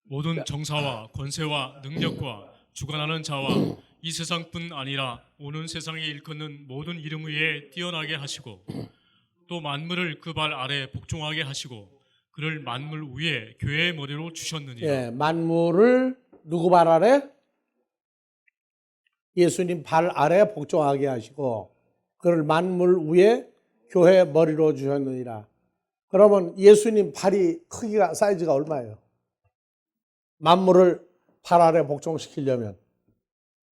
모든 정사와 권세와 능력과 주관하는 자와 이 세상뿐 아니라 오는 세상에 일컫는 모든 이름 위에 뛰어나게 하시고 또 만물을 그 발 아래 복종하게 하시고 그를 만물 위에 교회의 머리로 주셨느니라. 예, 만물을 누구 발 아래? 예수님 발 아래 복종하게 하시고 그를 만물 위에 교회 머리로 주셨느니라. 그러면 예수님 발이 크기가 사이즈가 얼마예요? 만물을 발 아래 복종시키려면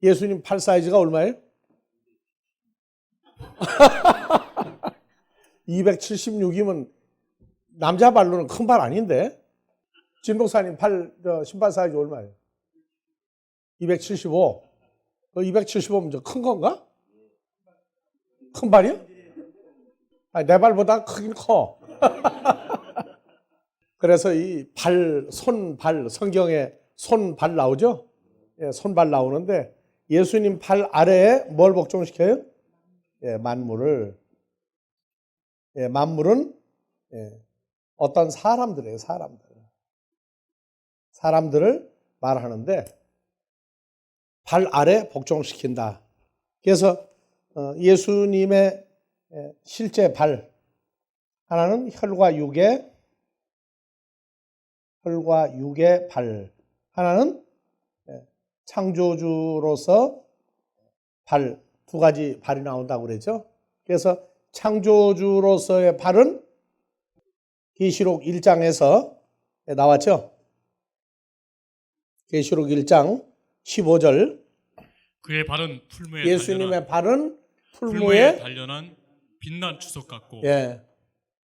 예수님 팔 사이즈가 얼마예요? 276이면 남자 발로는 큰 발 아닌데? 진 목사님 신발 사이즈 얼마예요? 275. 275면 큰 건가? 큰 발이요? 아니, 내 발보다 크긴 커. 그래서 이 손발, 성경에 손발 나오죠? 예, 손발 나오는데 예수님 팔 아래에 뭘 복종시켜요? 예, 만물을. 예, 만물은 어떤 사람들이에요, 사람들. 사람들을 말하는데 발 아래 복종시킨다. 그래서 예수님의 실제 발 하나는 혈과 육의 발, 하나는 창조주로서 발, 두 가지 발이 나온다고 그랬죠. 그래서 창조주로서의 발은 계시록 1장에서 나왔죠. 계시록 1장 15절. 그의 발은 풀무에 예수님의 발은 풀무에 단련한 빛난 주석 같고. 예.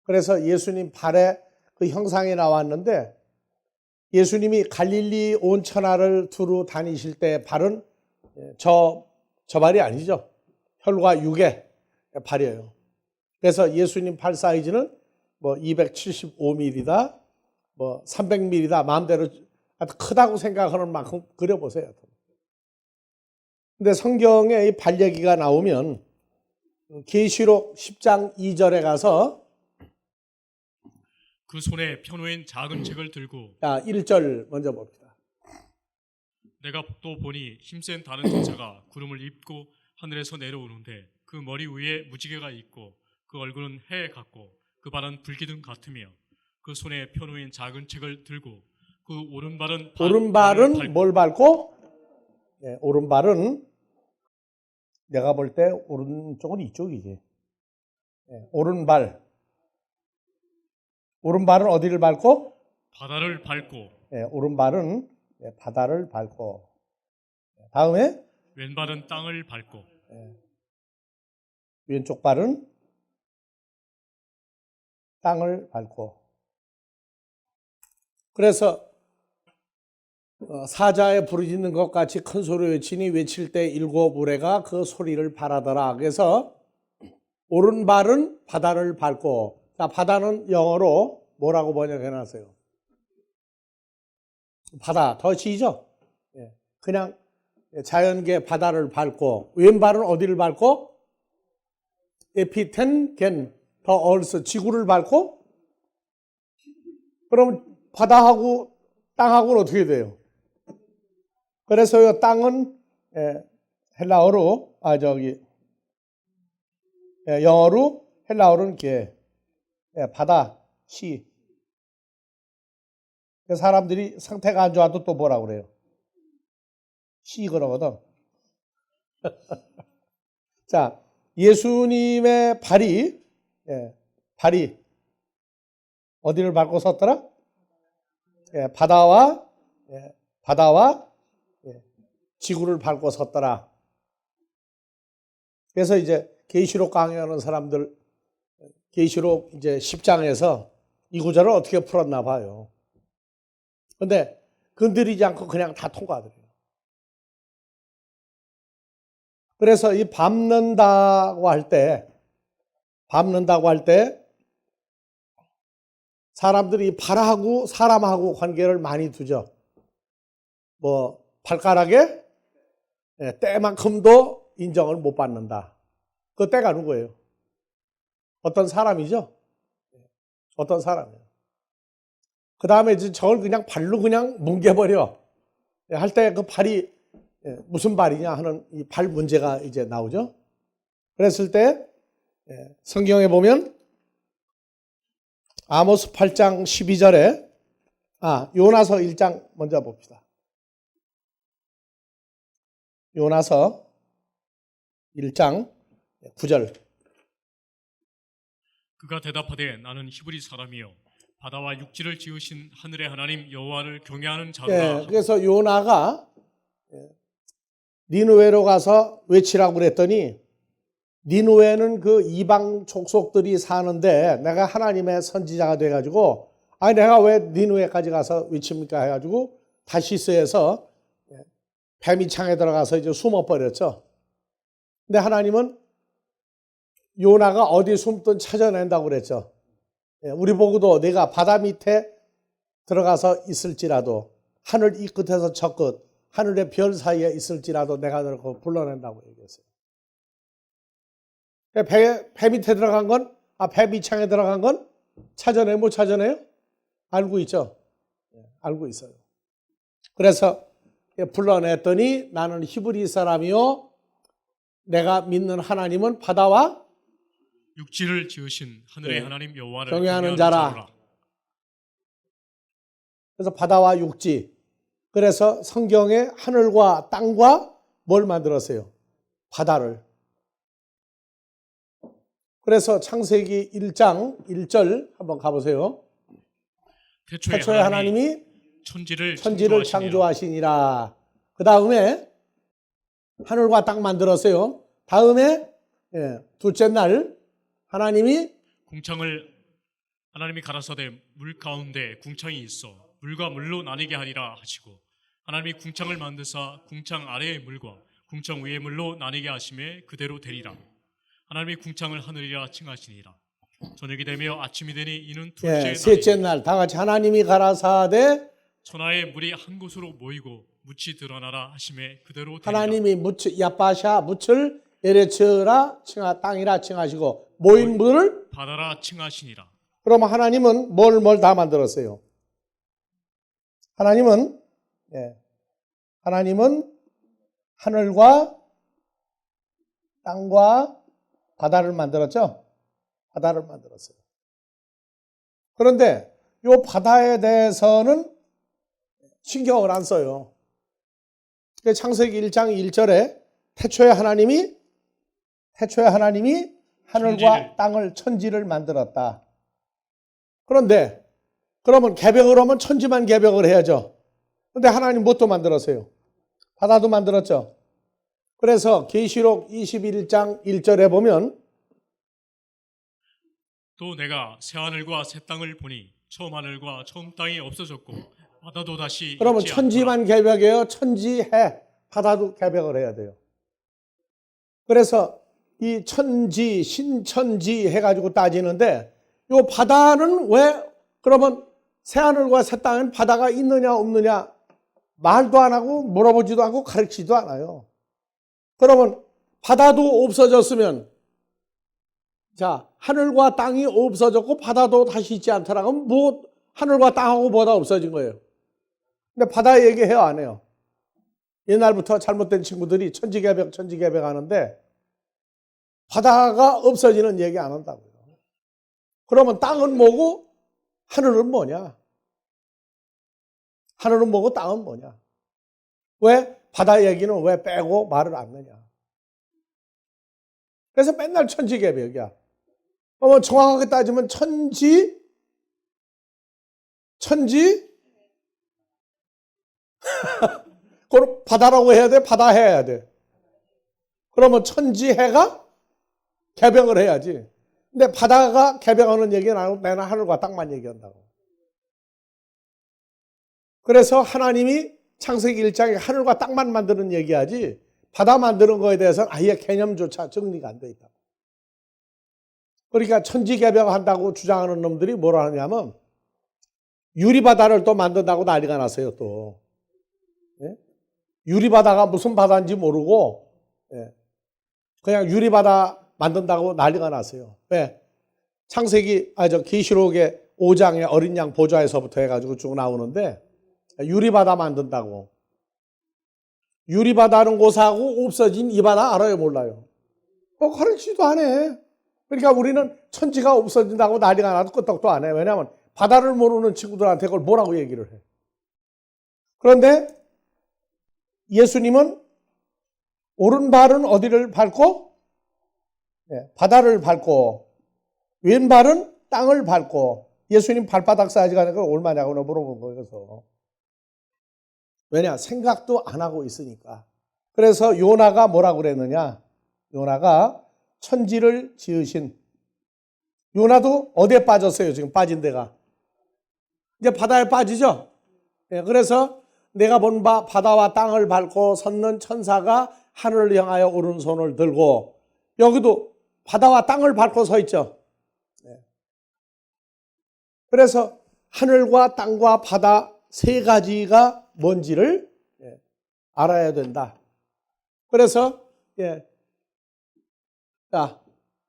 그래서 예수님 발에 그 형상이 나왔는데 예수님이 갈릴리 온 천하를 두루 다니실 때 발은 저 발이 아니죠. 혈과 육의 발이에요. 그래서 예수님 발 사이즈는 뭐 275mm다, 뭐 300mm다, 마음대로 크다고 생각하는 만큼 그려보세요. 근데 성경에 이 발 얘기가 나오면 계시록 10장 2절에 가서 그 손에 펴놓인 작은 책을 들고 1절 먼저 봅시다. 내가 또 보니 힘센 다른 전사가 구름을 입고 하늘에서 내려오는데 그 머리 위에 무지개가 있고 그 얼굴은 해 같고 그 발은 불기둥 같으며 그 손에 펴놓인 작은 책을 들고 그 오른발은 뭘 밟고? 네, 오른발은 내가 볼 때 오른쪽은 이쪽이지. 네, 오른발은 어디를 밟고? 바다를 밟고. 네, 오른발은 바다를 밟고. 다음에 왼발은 땅을 밟고. 왼쪽 발은 땅을 밟고. 그래서 사자에 부르짖는 것 같이 큰 소리로 외치니 외칠 때 일곱 우레가 그 소리를 바라더라. 그래서 오른발은 바다를 밟고. 자, 바다는 영어로 뭐라고 번역해놨어요? 바다, 더 지죠? 그냥 자연계 바다를 밟고. 왼발은 어디를 밟고? 에피텐겐, 더 얼스, 지구를 밟고. 그럼 바다하고 땅하고는 어떻게 돼요? 그래서 이 땅은 헬라어로 영어로 헬라어로는 바다, 시. 사람들이 상태가 안 좋아도 또 뭐라 그래요? 시 그러거든. 자, 예수님의 발이 어디를 밟고 섰더라? 바다와 지구를 밟고 섰더라. 그래서 이제 계시록 강의하는 사람들 계시록 이제 10장에서 이 구절을 어떻게 풀었나 봐요. 근데 건드리지 않고 그냥 다 통과하더래요. 그래서 이 밟는다고 할 때 사람들이 발하고 사람하고 관계를 많이 두죠. 뭐 발가락에 때만큼도 인정을 못 받는다. 그 때가 누구예요? 어떤 사람이죠? 어떤 사람이에요. 그 다음에 이제 저걸 그냥 발로 그냥 뭉개버려. 할 때 그 발이 무슨 발이냐 하는 이 발 문제가 이제 나오죠. 그랬을 때 성경에 보면 아모스 8장 12절에 요나서 1장 먼저 봅시다. 요나서 1장 9절. 그가 대답하되 나는 히브리 사람이요 바다와 육지를 지으신 하늘의 하나님 여호와를 경외하는 자로라. 그래서 요나가 니느웨로 가서 외치라고 그랬더니 니느웨는 그 이방 족속들이 사는데 내가 하나님의 선지자가 돼가지고 내가 왜 니느웨까지 가서 외칩니까 해가지고 다시스에서 뱀이 창에 들어가서 이제 숨어버렸죠. 근데 하나님은 요나가 어디 숨든 찾아낸다고 그랬죠. 우리 보고도 내가 바다 밑에 들어가서 있을지라도 하늘 이 끝에서 저 끝 하늘의 별 사이에 있을지라도 내가 너를 불러낸다고 얘기했어요. 배 밑에 들어간 건, 배 밑창에 들어간 건 찾아내요? 못 찾아내요? 알고 있죠? 알고 있어요. 그래서 불러냈더니 나는 히브리 사람이요 내가 믿는 하나님은 바다와 육지를 지으신 하늘의 하나님 여호와를 경외하는 자라. 그래서 바다와 육지. 그래서 성경에 하늘과 땅과 뭘 만들었어요? 바다를. 그래서 창세기 1장 1절 한번 가보세요. 태초에 하나님이 천지를 창조하시니라. 그 다음에 하늘과 땅 만들었어요. 다음에 둘째 날 하나님이 가라사대 물 가운데 궁창이 있어 물과 물로 나뉘게 하리라 하시고 하나님이 궁창을 만드사 궁창 아래의 물과 궁창 위의 물로 나뉘게 하심에 그대로 되리라. 하나님이 궁창을 하늘이라 칭하시니라. 저녁이 되며 아침이 되니 이는 둘째 셋째 날 다 같이 하나님이 가라사대 천하의 물이 한 곳으로 모이고 묻이 드러나라 하심에 그대로 되리라. 하나님이 야빠샤 묻을 에레츠라 땅이라 칭하시고 모인 물을 바다라 칭하시니라. 그러면 하나님은 뭘 다 만들었어요? 하나님은 하늘과 땅과 바다를 만들었죠? 바다를 만들었어요. 그런데 이 바다에 대해서는 신경을 안 써요. 창세기 1장 1절에 태초에 하나님이 하늘과 땅을 천지를 만들었다. 그런데 그러면 개벽을 하면 천지만 개벽을 해야죠. 그런데 하나님 뭣도 만들었어요? 바다도 만들었죠. 그래서 계시록 21장 1절에 보면 또 내가 새 하늘과 새 땅을 보니 처음 하늘과 처음 땅이 없어졌고 바다도 다시 그러면 천지만 개벽해요. 천지해 바다도 개벽을 해야 돼요. 그래서 이 천지 신천지 해가지고 따지는데 이 바다는 왜 그러면 새 하늘과 새 땅은 바다가 있느냐 없느냐 말도 안 하고 물어보지도 않고 가르치지도 않아요. 그러면 바다도 없어졌으면 자 하늘과 땅이 없어졌고 바다도 다시 있지 않더라. 그럼 뭐 하늘과 땅하고 뭐다 없어진 거예요. 근데 바다 얘기해요 안 해요? 옛날부터 잘못된 친구들이 천지개벽 하는데 바다가 없어지는 얘기 안 한다고요. 그러면 땅은 뭐고 하늘은 뭐냐? 하늘은 뭐고 땅은 뭐냐? 왜 바다 얘기는 왜 빼고 말을 안 하냐? 그래서 맨날 천지개벽이야. 정확하게 따지면 천지 그걸 바다라고 해야 돼? 바다 해야 돼. 그러면 천지해가 개벽을 해야지. 근데 바다가 개벽하는 얘기는 안 하고 맨날 하늘과 땅만 얘기한다고. 그래서 하나님이 창세기 1장에 하늘과 땅만 만드는 얘기하지 바다 만드는 거에 대해서는 아예 개념조차 정리가 안 돼 있다고. 그러니까 천지개벽한다고 주장하는 놈들이 뭐라 하냐면 유리바다를 또 만든다고 난리가 났어요 또. 예? 유리바다가 무슨 바다인지 모르고 그냥 유리바다 만든다고 난리가 났어요. 왜? 계시록에 5장의 어린 양 보좌에서부터 해가지고 쭉 나오는데 유리바다 만든다고. 유리바다는 곳하고 없어진 이 바다 알아요, 몰라요? 가르치지도 안 해. 그러니까 우리는 천지가 없어진다고 난리가 나도 끄떡도 안 해. 왜냐하면 바다를 모르는 친구들한테 그걸 뭐라고 얘기를 해. 그런데 예수님은 오른발은 어디를 밟고? 바다를 밟고 왼발은 땅을 밟고. 예수님 발바닥 사이즈가 아니라 얼마냐고 물어본 거예요. 그래서 왜냐? 생각도 안 하고 있으니까. 그래서 요나가 뭐라고 그랬느냐? 요나가 천지를 지으신. 요나도 어디에 빠졌어요? 지금 빠진 데가. 이제 바다에 빠지죠? 그래서 내가 본 바 바다와 땅을 밟고 섰는 천사가 하늘을 향하여 오른손을 들고, 여기도 바다와 땅을 밟고 서 있죠. 그래서 하늘과 땅과 바다 세 가지가 뭔지를 알아야 된다. 그래서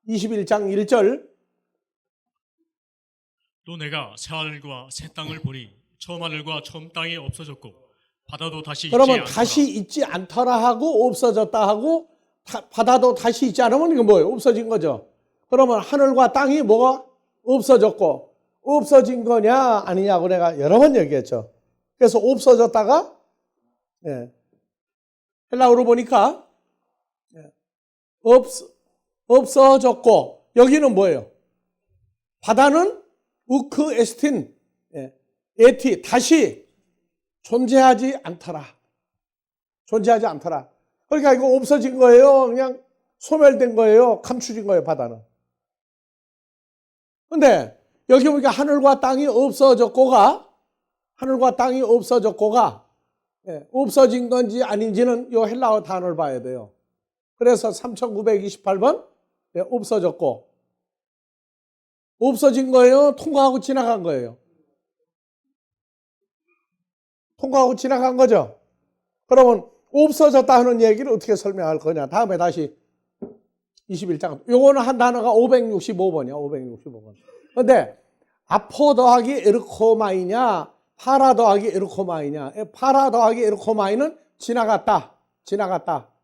21장 1절 또 내가 새 하늘과 새 땅을 보니 처음 하늘과 처음 땅이 없어졌고 바다도 다시 있지 그러면 않더라. 다시 있지 않더라 하고 없어졌다 하고 바다도 다시 있지 않으면 이건 뭐예요? 없어진 거죠. 그러면 하늘과 땅이 뭐가 없어졌고 없어진 거냐 아니냐고 내가 여러 번 얘기했죠. 그래서 없어졌다가 헬라어로 보니까 없어졌고, 여기는 뭐예요? 바다는 우크 에스틴 에티 다시 존재하지 않더라. 존재하지 않더라. 그러니까 이거 없어진 거예요? 그냥 소멸된 거예요? 감추진 거예요, 바다는? 근데 여기 보니까 하늘과 땅이 없어졌고가 없어진 건지 아닌지는 이 헬라어 단어를 봐야 돼요. 그래서 3928번 없어졌고, 없어진 거예요? 통과하고 지나간 거예요? 통과하고 지나간 거죠. 그러면 없어졌다 하는 얘기를 어떻게 설명할 거냐. 다음에 다시 21장. 요거는 한 단어가 565번이야. 565번. 그런데 아포 더하기 에르코마이냐 파라 더하기 에르코마이냐. 파라 더하기 에르코마이는 지나갔다.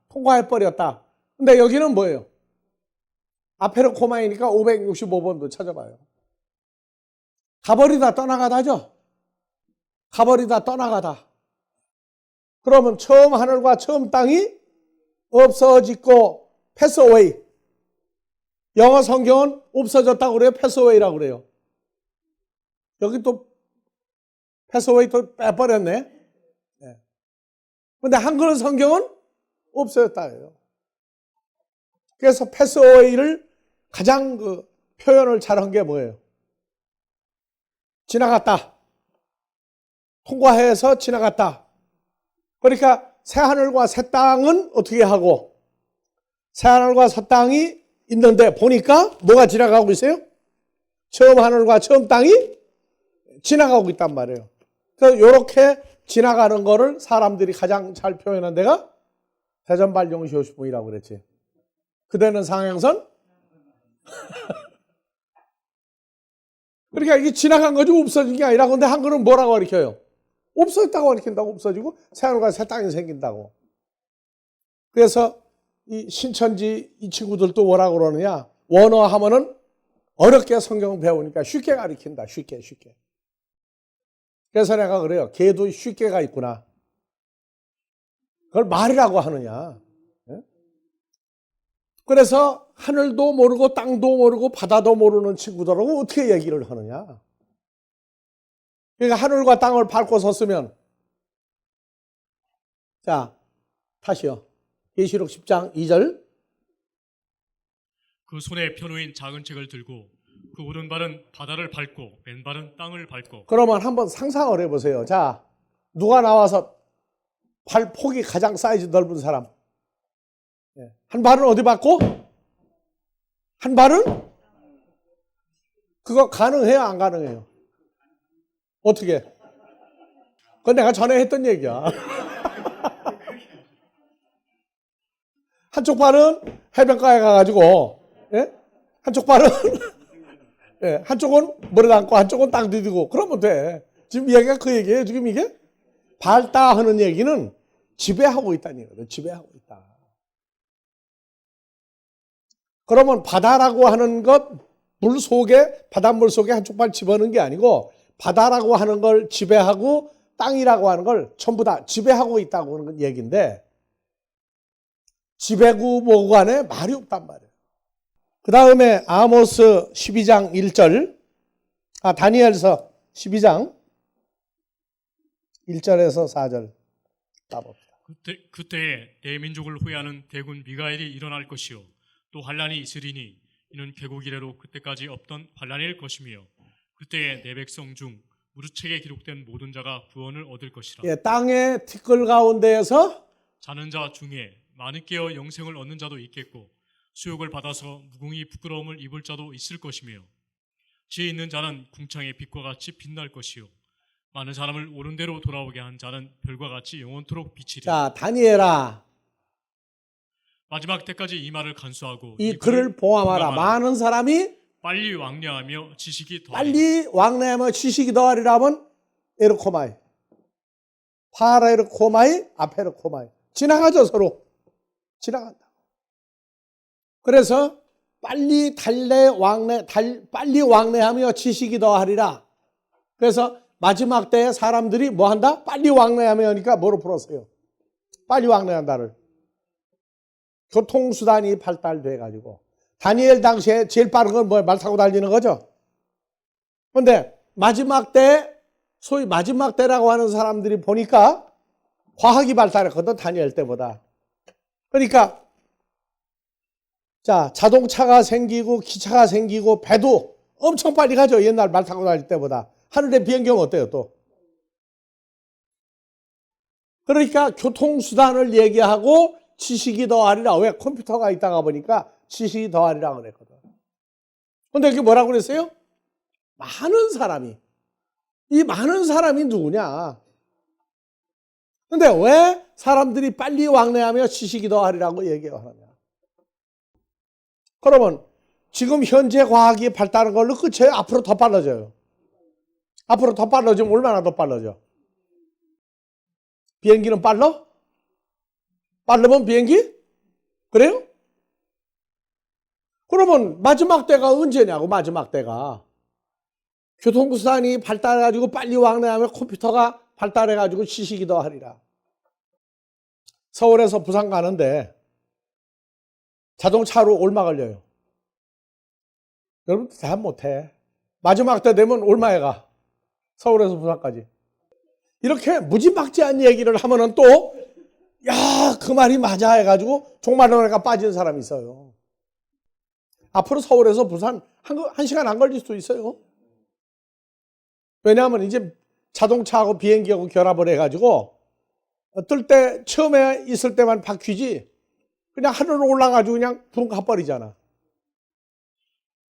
통과해버렸다. 근데 여기는 뭐예요? 아페르코마이니까 565번도 찾아봐요. 가버리다 떠나가다죠? 가버리다 떠나가다. 그러면 처음 하늘과 처음 땅이 없어지고 패스 어웨이. 영어 성경은 없어졌다고 그래요? 패스 어웨이라고 그래요. 여기 또 패스 어웨이 또 빼버렸네. 근데 한글 성경은 없어졌다예요. 그래서 패스 어웨이를 가장 표현을 잘한 게 뭐예요? 지나갔다. 통과해서 지나갔다. 그러니까 새 하늘과 새 땅은 어떻게 하고, 새 하늘과 새 땅이 있는데 보니까 뭐가 지나가고 있어요? 처음 하늘과 처음 땅이 지나가고 있단 말이에요. 그래서 이렇게 지나가는 거를 사람들이 가장 잘 표현한 데가 대전발용시호수봉이라고 그랬지. 그대는 상행선? 그러니까 이게 지나간 거지 없어진 게 아니라. 근데 한글은 뭐라고 가르쳐요? 없어졌다고 가르친다고. 없어지고 새 하늘과 새 땅이 생긴다고. 그래서 이 신천지 이 친구들도 뭐라고 그러느냐, 원어 하면은 어렵게 성경 배우니까 쉽게 가르친다. 쉽게. 그래서 내가 그래요. 걔도 쉽게가 있구나. 그걸 말이라고 하느냐. 그래서 하늘도 모르고 땅도 모르고 바다도 모르는 친구들하고 어떻게 얘기를 하느냐. 그러니까 하늘과 땅을 밟고 섰으면, 자, 다시요. 계시록 10장 2절. 그 손에 펴놓인 작은 책을 들고 그 오른발은 바다를 밟고 왼발은 땅을 밟고. 그러면 한번 상상을 해보세요. 자, 누가 나와서 발 폭이 가장 사이즈 넓은 사람. 한 발은 어디 밟고? 한 발은? 그거 가능해요? 안 가능해요? 어떻게? 그건 내가 전에 했던 얘기야. 한쪽 발은 해변가에 가가지고, 한쪽 발은 예, 한쪽은 머리 담고 한쪽은 땅 디디고 그러면 돼. 지금 이야기가 그 얘기예요. 지금 이게 밟다 하는 얘기는 지배하고 있다는 얘기거든. 지배하고 있다. 그러면 바다라고 하는 것, 물 속에, 바닷물 속에 한쪽 발 집어넣는 게 아니고 바다라고 하는 걸 지배하고 땅이라고 하는 걸 전부 다 지배하고 있다고 하는 얘기인데 지배구 뭐구 간에 말이 없단 말이에요. 그 다음에 아모스 12장 1절, 다니엘서 12장 1절에서 4절 따봅시다. 그때에 내 민족을 후회하는 대군 미가엘이 일어날 것이요 또 환란이 있으리니 이는 개국 이래로 그때까지 없던 환란일 것이며 그때에 내 백성 중 무릇책에 기록된 모든 자가 구원을 얻을 것이라. 예, 땅의 티끌 가운데에서 자는 자 중에 많이 깨어 영생을 얻는 자도 있겠고 수욕을 받아서 무궁히 부끄러움을 입을 자도 있을 것이며 지혜 있는 자는 궁창의 빛과 같이 빛날 것이요 많은 사람을 옳은 대로 돌아오게 한 자는 별과 같이 영원토록 비치리라. 자, 다니엘아, 마지막 때까지 이 말을 간수하고 이 글을 봉함하라. 많은 사람이 빨리 왕래하며 지식이 더하리라. 빨리 왕래하며 지식이 더하리라 하면 에르코마이, 파라에르코마이, 아페르코마이 지나가죠. 서로 지나간다. 그래서 빨리 빨리 왕래하며 지식이 더하리라. 그래서 마지막 때에 사람들이 뭐 한다? 빨리 왕래하며 하니까 뭐로 풀었어요? 빨리 왕래한다를. 교통수단이 발달돼 가지고 다니엘 당시에 제일 빠른 건 뭐예요? 말 타고 달리는 거죠. 그런데 마지막 때, 소위 마지막 때라고 하는 사람들이 보니까 과학이 발달했거든, 다니엘 때보다. 그러니까 자, 자동차가 생기고 기차가 생기고 배도 엄청 빨리 가죠. 옛날 말 타고 다닐 때보다. 하늘에 비행기는 어때요 또? 그러니까 교통수단을 얘기하고 지식이 더하리라. 왜? 컴퓨터가 있다가 보니까 지식이 더하리라 그랬거든. 근데 그게 뭐라고 그랬어요? 많은 사람이. 이 많은 사람이 누구냐? 근데 왜 사람들이 빨리 왕래하며 지식이 더하리라고 얘기하느냐? 그러면 지금 현재 과학이 발달한 걸로 끝이에요? 앞으로 더 빨라져요? 앞으로 더 빨라지면 얼마나 더 빨라져? 비행기는 빨라? 빠르면 비행기? 그래요? 그러면 마지막 때가 언제냐고, 마지막 때가. 교통수단이 발달해가지고 빨리 왕래하면 컴퓨터가 발달해가지고 지식이 더하리라. 서울에서 부산 가는데 자동차로 얼마 걸려요? 여러분 다 못해. 마지막 때 되면 얼마에 가? 서울에서 부산까지. 이렇게 무지막지한 얘기를 하면은 또 야, 그 말이 맞아 해가지고 종말론에가 빠지는 사람이 있어요. 앞으로 서울에서 부산 한 시간 안 걸릴 수도 있어요. 왜냐하면 이제 자동차하고 비행기하고 결합을 해가지고 뜰 때 처음에 있을 때만 바퀴지 그냥 하늘로 올라가지고 그냥 붕 가버리잖아.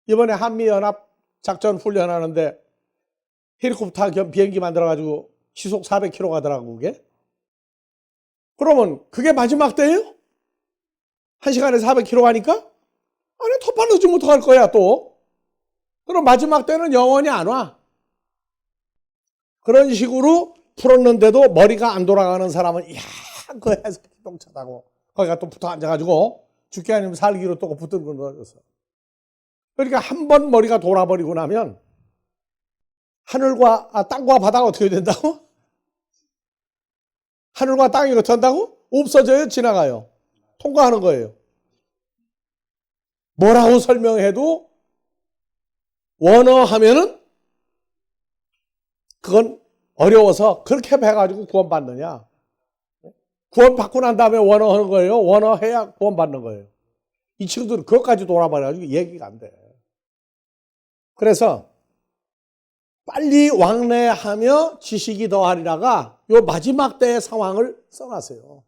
이번에 한미연합 작전 훈련하는데 헬리콥터 겸 비행기 만들어가지고 시속 400km 가더라고 그게. 그러면 그게 마지막 때예요? 1시간에 400km 가니까? 아니 더 빨라지면 어떡할 거야 또. 그럼 마지막 때는 영원히 안 와. 그런 식으로 풀었는데도 머리가 안 돌아가는 사람은 이야 그 해서 기동차다고 거기가 또 붙어 앉아가지고 죽기 아니면 살기로 또 붙는 거였어. 그러니까 한 번 머리가 돌아버리고 나면 땅과 바다가 어떻게 된다고? 하늘과 땅이 어떻게 한다고? 없어져요? 지나가요? 통과하는 거예요. 뭐라고 설명해도 원어하면은 그건 어려워서 그렇게 해가지고 구원받느냐? 구원받고 난 다음에 원어하는 거예요? 원어해야 구원받는 거예요. 이 친구들은 그것까지 돌아버려가지고 얘기가 안 돼. 그래서 빨리 왕래하며 지식이 더하리라가 요 마지막 때의 상황을 써놨어요.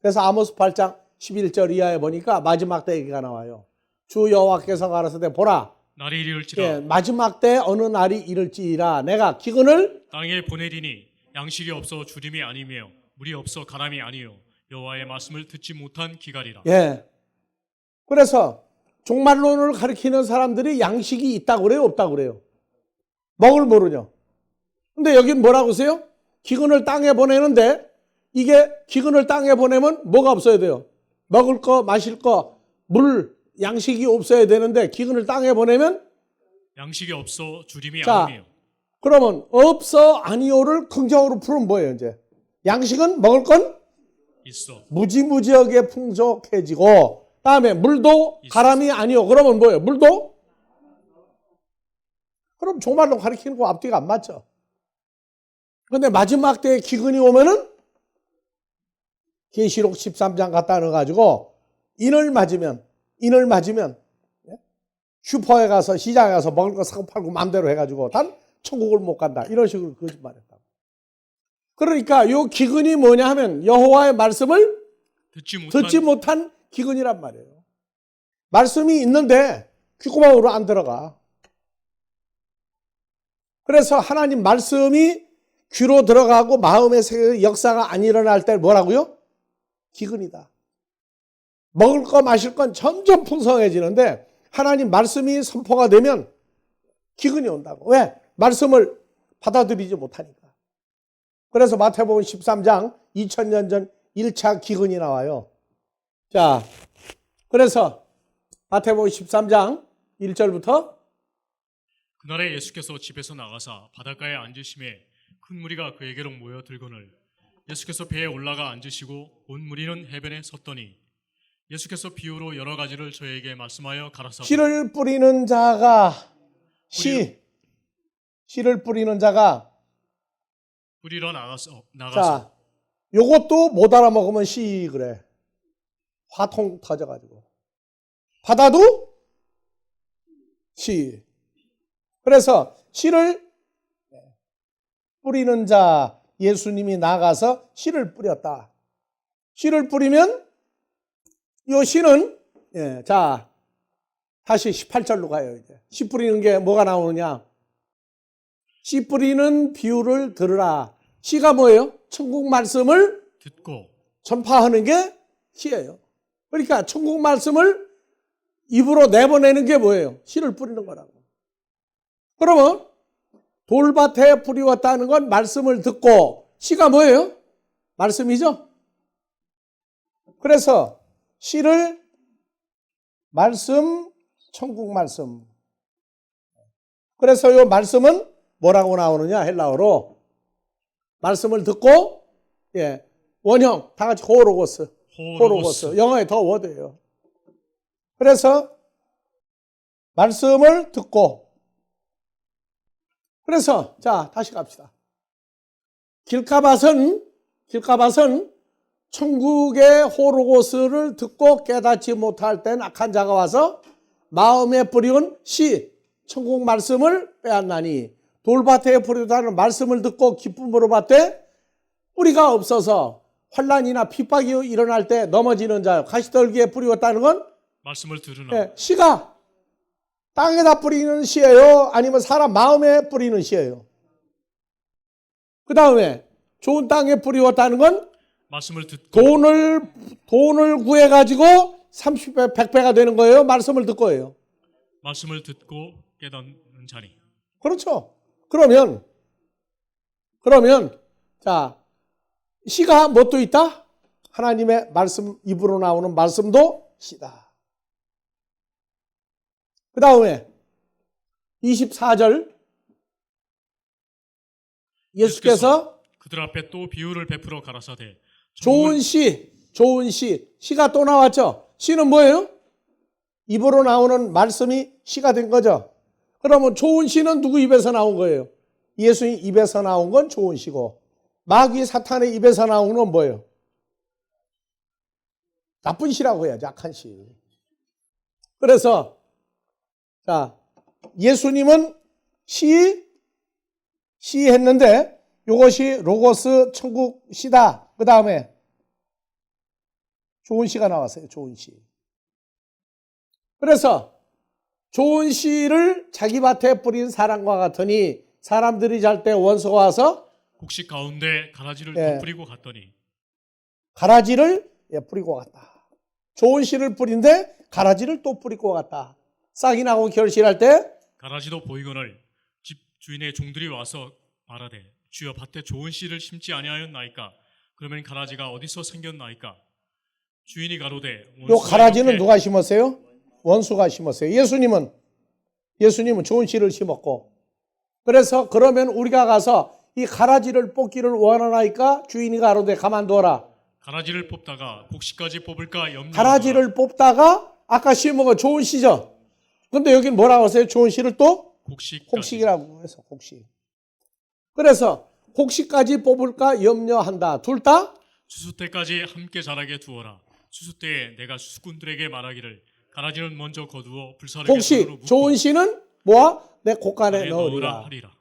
그래서 아모스 8장 11절 이하에 보니까 마지막 때 얘기가 나와요. 주 여호와께서 가라사대 보라. 날이 이를지라. 예, 마지막 때 어느 날이 이를지라 내가 기근을 땅에 보내리니 양식이 없어 주림이 아니며 물이 없어 가람이 아니요 여호와의 말씀을 듣지 못한 기갈이라. 예. 그래서 종말론을 가리키는 사람들이 양식이 있다고 그래요? 없다고 그래요? 먹을 모르죠. 근데 여긴 뭐라고 하세요? 기근을 땅에 보내는데 이게 기근을 땅에 보내면 뭐가 없어야 돼요? 먹을 거, 마실 거, 물, 양식이 없어야 되는데 기근을 땅에 보내면 양식이 없어 주림이 자, 아니에요. 그러면 없어 아니오를 긍정으로 풀면 뭐예요 이제? 양식은 먹을 건 있어. 무지무지하게 풍족해지고 다음에 물도 있어. 가람이 아니오. 그러면 뭐예요? 물도? 그럼 종말론 가리키는 거 앞뒤가 안 맞죠. 근데 마지막 때에 기근이 오면은 계시록 13장 갖다 넣어가지고 인을 맞으면 예? 슈퍼에 가서 시장에 가서 먹을 거 사고 팔고 마음대로 해가지고 단 천국을 못 간다. 이런 식으로 거짓말했다고. 그러니까 요 기근이 뭐냐 하면 여호와의 말씀을 듣지 못한 기근이란 말이에요. 말씀이 있는데 귓구멍으로 안 들어가. 그래서 하나님 말씀이 귀로 들어가고 마음의 역사가 안 일어날 때 뭐라고요? 기근이다. 먹을 거 마실 건 점점 풍성해지는데 하나님 말씀이 선포가 되면 기근이 온다고. 왜? 말씀을 받아들이지 못하니까. 그래서 마태복음 13장 2000년 전 1차 기근이 나와요. 자, 그래서 마태복음 13장 1절부터 그날에 예수께서 집에서 나가사 바닷가에 앉으심에 큰 무리가 그에게로 모여들거늘 예수께서 배에 올라가 앉으시고 온 무리는 해변에 섰더니 예수께서 비유로 여러 가지를 저에게 말씀하여 가라사대 씨를 뿌리는 자가 씨를 뿌리는 자가 뿌리러 나가서 자, 요것도 못 알아먹으면 씨 그래. 화통 터져가지고. 바다도 씨. 그래서 씨를 뿌리는 자 예수님이 나가서 씨를 뿌렸다. 씨를 뿌리면 요 씨는 자 다시 18절로 가요. 이제 씨 뿌리는 게 뭐가 나오느냐? 씨 뿌리는 비유를 들으라. 씨가 뭐예요? 천국 말씀을 듣고 전파하는 게 씨예요. 그러니까 천국 말씀을 입으로 내보내는 게 뭐예요? 씨를 뿌리는 거라고. 그러면 돌밭에 뿌리웠다는 건 말씀을 듣고 씨가 뭐예요? 말씀이죠. 그래서 씨를 말씀, 천국 말씀. 그래서 이 말씀은 뭐라고 나오느냐? 헬라어로 말씀을 듣고 원형 다 같이 호로고스. 영어에 더 워드예요. 그래서 말씀을 듣고 그래서 자 다시 갑시다. 길가밭은 천국의 호로고스를 듣고 깨닫지 못할 땐 악한 자가 와서 마음에 뿌리운 씨 천국 말씀을 빼앗나니 돌밭에 뿌리다는 말씀을 듣고 기쁨으로 받되 뿌리가 없어서 환난이나 핍박이 일어날 때 넘어지는 자요. 가시떨기에 뿌리웠다는 건 말씀을 들으나 씨가 땅에다 뿌리는 씨예요? 아니면 사람 마음에 뿌리는 씨예요? 그 다음에 좋은 땅에 뿌리웠다는 건 말씀을 듣고 돈을 구해가지고 30배, 100배가 되는 거예요? 말씀을 듣고예요? 말씀을 듣고 깨닫는 자니. 그렇죠. 그러면 자 씨가 뭣도 있다? 하나님의 말씀 입으로 나오는 말씀도 씨다. 그 다음에 24절 예수께서 그들 앞에 또 비유를 베풀어 가라사대 좋은 씨가 또 나왔죠. 씨는 뭐예요? 입으로 나오는 말씀이 씨가 된 거죠. 그러면 좋은 씨는 누구 입에서 나온 거예요? 예수님 입에서 나온 건 좋은 씨고 마귀 사탄의 입에서 나온 건 뭐예요? 나쁜 씨라고 해야지. 악한 씨. 그래서 자 예수님은 씨 했는데 이것이 로고스 천국 씨다. 그 다음에 좋은 씨가 나왔어요. 좋은 씨. 그래서 좋은 씨를 자기 밭에 뿌린 사람과 같으니 사람들이 잘 때 원수가 와서 곡식 가운데 가라지를 더 뿌리고 갔더니 가라지를 뿌리고 갔다. 좋은 씨를 뿌린데 가라지를 또 뿌릴 것 같다. 싹이 나고 결실할 때 가라지도 보이거늘 집 주인의 종들이 와서 말하되 주여 밭에 좋은 씨를 심지 아니하였나이까? 그러면 가라지가 어디서 생겼나이까? 주인이 가로되 요 가라지는 누가 심었어요? 원수가 심었어요. 예수님은 좋은 씨를 심었고, 그래서 그러면 우리가 가서 이 가라지를 뽑기를 원하나이까? 주인이 가로되 가만두어라. 가라지를 뽑다가 곡식까지 뽑을까 염려. 가라지를 뽑다가 아까 심은 거 좋은 씨죠. 근데 여긴 뭐라고 하세요? 좋은 씨를 또 곡식이라고 해서 곡식. 그래서 곡식까지 뽑을까 염려한다. 둘 다 추수 때까지 함께 자라게 두어라. 추수 때에 내가 수군들에게 말하기를 가라지는 먼저 거두어 불사르게 곡식, 좋은 씨는 뭐야? 내 곡간에 넣으리라. 하리라.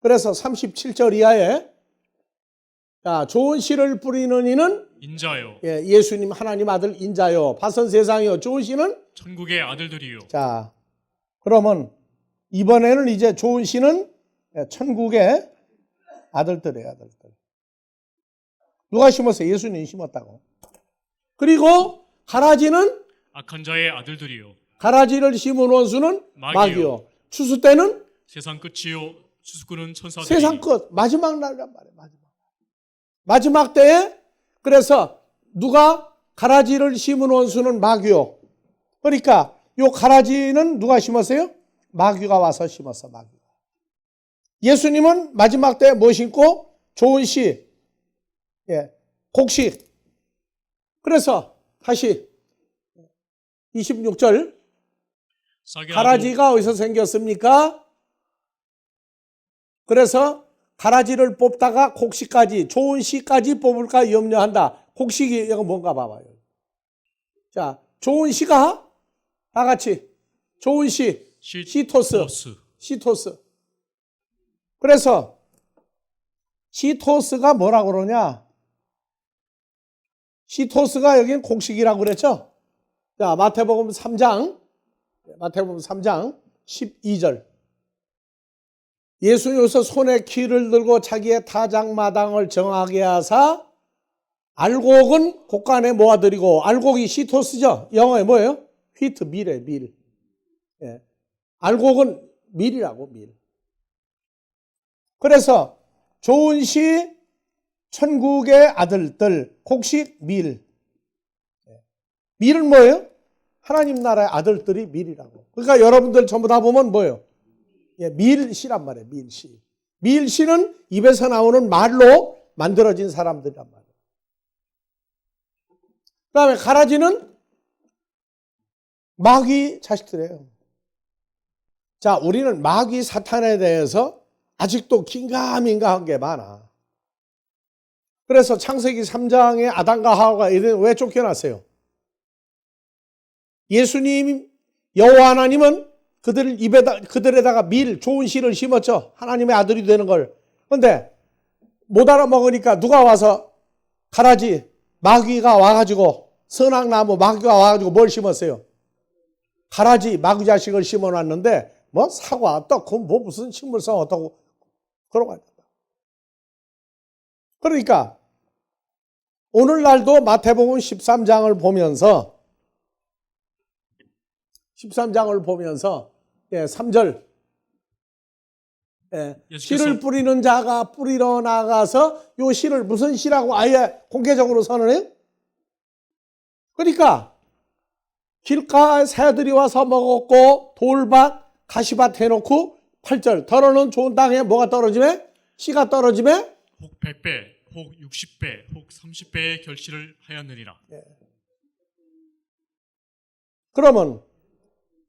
그래서 37절 이하에 자, 좋은 씨를 뿌리는 이는 인자요. 예수님 하나님 아들 인자요. 밭은 세상이요. 좋은 씨는 천국의 아들들이요. 자, 그러면 이번에는 이제 좋은 씨는 천국의 아들들이에요. 아들들. 누가 심었어요? 예수님이 심었다고. 그리고 가라지는 악한 자의 아들들이요. 가라지를 심은 원수는 마귀요. 추수 때는 세상 끝이요. 추수꾼은 천사들이. 세상 끝. 마지막 날이란 말이에요. 마지막 때에 그래서 누가 가라지를 심은 원수는 마귀요. 그러니까 요 가라지는 누가 심었어요? 마귀가 와서 심었어. 마귀가. 예수님은 마지막 때에 뭐 심고? 좋은 씨, 곡식. 그래서 다시 26절 가라지가 어디서 생겼습니까? 그래서 가라지를 뽑다가 곡식까지, 좋은 씨까지 뽑을까 염려한다. 곡식이 이거 뭔가 봐봐요. 자, 좋은 씨가 다 같이 좋은 씨, 시토스. 그래서 시토스가 뭐라고 그러냐? 시토스가 여긴 곡식이라고 그랬죠? 자, 마태복음 3장 12절. 예수님께서 손에 키를 들고 자기의 타작마당을 정하게 하사 알곡은 곡간에 모아드리고, 알곡이 시토스죠? 영어에 뭐예요? 휘트, 밀에 밀. 알곡은 밀이라고, 밀. 그래서 좋은 씨, 천국의 아들들, 곡식, 밀. 밀은 뭐예요? 하나님 나라의 아들들이 밀이라고. 그러니까 여러분들 전부 다 보면 뭐예요? 밀씨란 말이에요. 밀씨. 밀씨는 입에서 나오는 말로 만들어진 사람들이란 말이에요. 그 다음에 가라지는 마귀 자식들이에요. 자, 우리는 마귀 사탄에 대해서 아직도 긴가민가한 게 많아. 그래서 창세기 3장에 아담과 하와가 왜 쫓겨났어요? 예수님, 여호와 하나님은 그들에다가 밀, 좋은 씨를 심었죠. 하나님의 아들이 되는 걸. 그런데 못 알아먹으니까 누가 와서 가라지, 마귀가 와가지고, 선악나무 마귀가 와가지고 뭘 심었어요? 가라지, 마귀 자식을 심어놨는데, 뭐 사과, 떡, 그건 뭐 무슨 식물성 어떻고, 그러고 있다. 그러니까, 오늘날도 마태복음 13장을 보면서 3절 씨를 뿌리는 자가 뿌리러 나가서 요 씨를 무슨 씨라고 아예 공개적으로 선언해요? 그러니까 길가에 새들이 와서 먹었고 돌밭, 가시밭 해놓고 8절 더러는 좋은 땅에 뭐가 떨어지매? 씨가 떨어지매? 혹 100배, 혹 60배, 혹 30배의 결실을 하였느니라. 그러면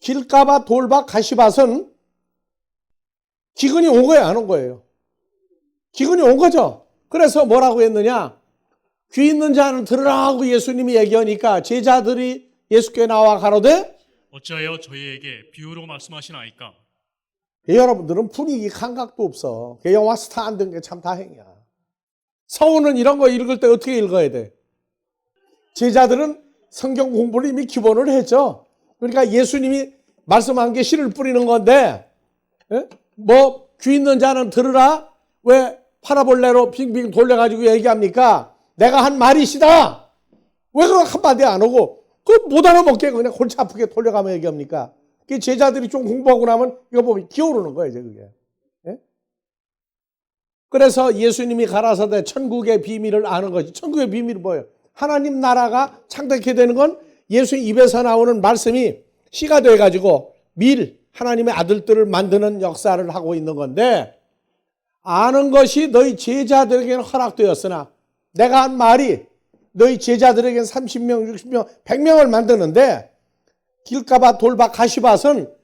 길가밭, 돌밭, 가시밭은 기근이 온 거예요, 안 온 거예요? 기근이 온 거죠. 그래서 뭐라고 했느냐? 귀 있는 자는 들으라 하고 예수님이 얘기하니까 제자들이 예수께 나와 가로되 어찌하여 저희에게 비유로 말씀하시나이까? 여러분들은 분위기 감각도 없어. 영화 스타 안 든 게 참 다행이야. 서우는 이런 거 읽을 때 어떻게 읽어야 돼? 제자들은 성경 공부를 이미 기본을 했죠. 그러니까 예수님이 말씀한 게 씨를 뿌리는 건데, 뭐 귀 있는 자는 들으라? 왜 파라볼레로 빙빙 돌려가지고 얘기합니까? 내가 한 말이시다. 왜 그거 한마디 안 하고 못 알아먹게 그냥 골치 아프게 돌려가며 얘기합니까? 그 제자들이 좀 공부하고 나면 이거 보면 기어오르는 거예요, 이제 그게. 예? 그래서 예수님이 가라사대 천국의 비밀을 아는 것이, 천국의 비밀이 뭐예요? 하나님 나라가 창작해 되는 건 예수님 입에서 나오는 말씀이 씨가 돼가지고 하나님의 아들들을 만드는 역사를 하고 있는 건데, 아는 것이 너희 제자들에게는 허락되었으나 내가 한 말이 너희 제자들에게는 30명, 60명, 100명을 만드는데, 길가밭, 돌밭, 가시밭은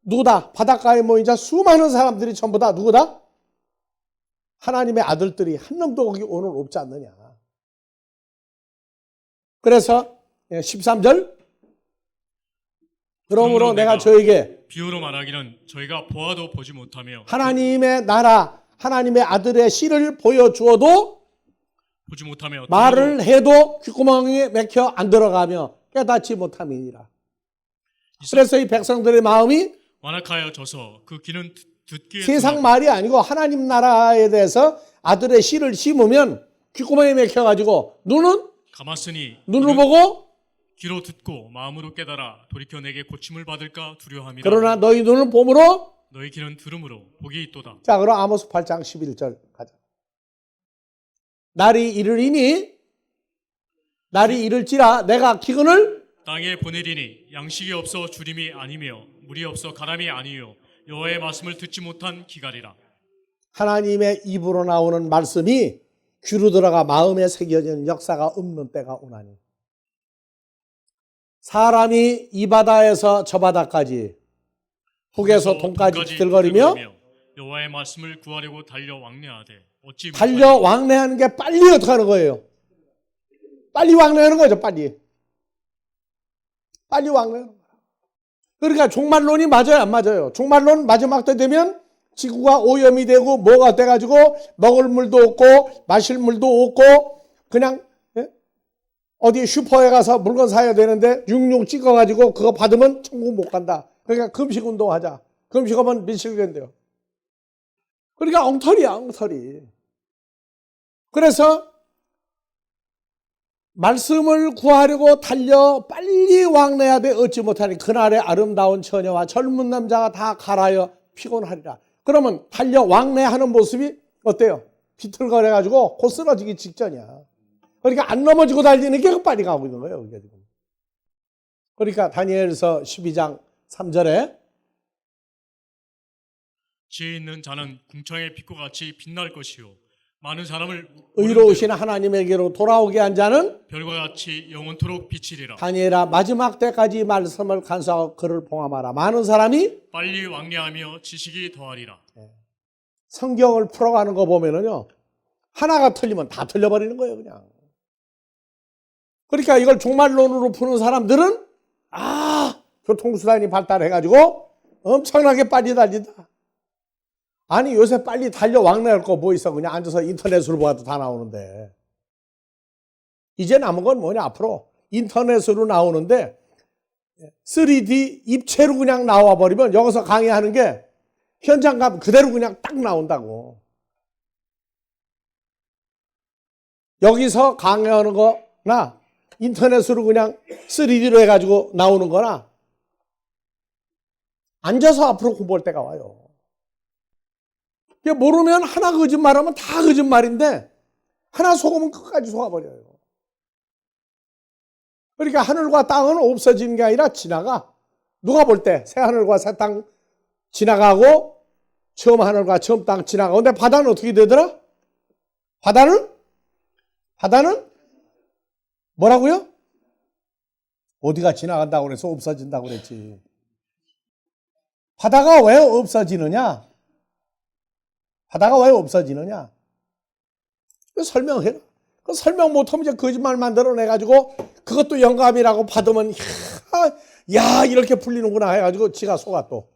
누구다? 바닷가에 모이자 수많은 사람들이 전부 다 누구다? 하나님의 아들들이 한 놈도 거기 오늘 없지 않느냐. 그래서 13절, 그러므로 내가 저에게 비유로 말하기는 저희가 보아도 보지 못하며 하나님의 나라, 하나님의 아들의 씨를 보여주어도 보지 못하며 말을 해도 귓구멍에 맥혀 안 들어가며 깨닫지 못함이니라. 그래서 이 백성들의 마음이 완악하여져서 그 귀는 듣기에 세상 말이 아니고 하나님 나라에 대해서 아들의 씨를 심으면 귓구멍에 맥혀가지고 감았으니 눈으로 보고 귀로 듣고 마음으로 깨달아 돌이켜 내게 고침을 받을까 두려워함이라. 그러나 너희 눈을 봄으로 너희 귀는 들음으로 복이 있도다. 자, 그럼 아모스 8장 11절 가자. 날이 이를지라 내가 기근을 땅에 보내리니 양식이 없어 주림이 아니며 물이 없어 가람이 아니요 여호와의 말씀을 듣지 못한 기갈이라. 하나님의 입으로 나오는 말씀이 귀로 들어가 마음에 새겨지는 역사가 없는 때가 오나니, 사람이 이 바다에서 저 바다까지 북에서 동까지 비틀거리며 여호와의 말씀을 구하려고 달려 왕래하되 어찌 달려 왕래하는 게 빨리 어떻게 하는 거예요? 빨리 왕래하는 거죠. 빨리 왕래하는 거예요. 그러니까 종말론이 맞아요, 안 맞아요? 종말론 마지막 때 되면 지구가 오염이 되고 뭐가 돼가지고 먹을 물도 없고 마실 물도 없고 그냥 어디 슈퍼에 가서 물건 사야 되는데 66 찍어가지고 그거 받으면 천국 못 간다. 그러니까 금식 운동하자. 금식하면 며칠 된대요. 그러니까 엉터리야, 엉터리. 그래서 말씀을 구하려고 달려 빨리 왕래해야 돼 어찌 못하니 그날의 아름다운 처녀와 젊은 남자가 다 갈아여 피곤하리라. 그러면 달려 왕래하는 모습이 어때요? 비틀거려가지고 곧 쓰러지기 직전이야. 그러니까 안 넘어지고 달리는 게 빨리 가고 있는 거예요. 이게 지금. 그러니까 다니엘서 12장 3절에 지혜 있는 자는 궁창의 빛과 같이 빛날 것이요 많은 사람을 의로우신 하나님에게로 돌아오게 한 자는 별과 같이 영원토록 비치리라. 다니엘아 마지막 때까지 말씀을 간수하고 그를 봉함하라. 많은 사람이 빨리 왕래하며 지식이 더하리라. 성경을 풀어가는 거 보면은요, 하나가 틀리면 다 틀려버리는 거예요, 그냥. 그러니까 이걸 종말론으로 푸는 사람들은 교통수단이 발달해가지고 엄청나게 빨리 달린다. 아니 요새 빨리 달려 왕래할 거 뭐 있어? 그냥 앉아서 인터넷으로 봐도 다 나오는데. 이제 남은 건 뭐냐? 앞으로 인터넷으로 나오는데 3D 입체로 그냥 나와버리면 여기서 강의하는 게 현장 가면 그대로 그냥 딱 나온다고. 여기서 강의하는 거나 인터넷으로 그냥 3D로 해가지고 나오는 거나 앉아서 앞으로 공부할 때가 와요. 모르면 하나 거짓말하면 다 거짓말인데 하나 속으면 끝까지 속아버려요. 그러니까 하늘과 땅은 없어지는 게 아니라 지나가. 누가 볼 때 새 하늘과 새 땅 지나가고 처음 하늘과 처음 땅 지나가고. 근데 바다는 어떻게 되더라? 바다는 뭐라고요? 어디가 지나간다고 그래서 없어진다고 그랬지. 바다가 왜 없어지느냐? 바다가 왜 없어지느냐? 설명해라. 그 설명 못하면 이제 거짓말 만들어내가지고 그것도 영감이라고 받으면 야 이렇게 풀리는구나 해가지고 지가 속아 또.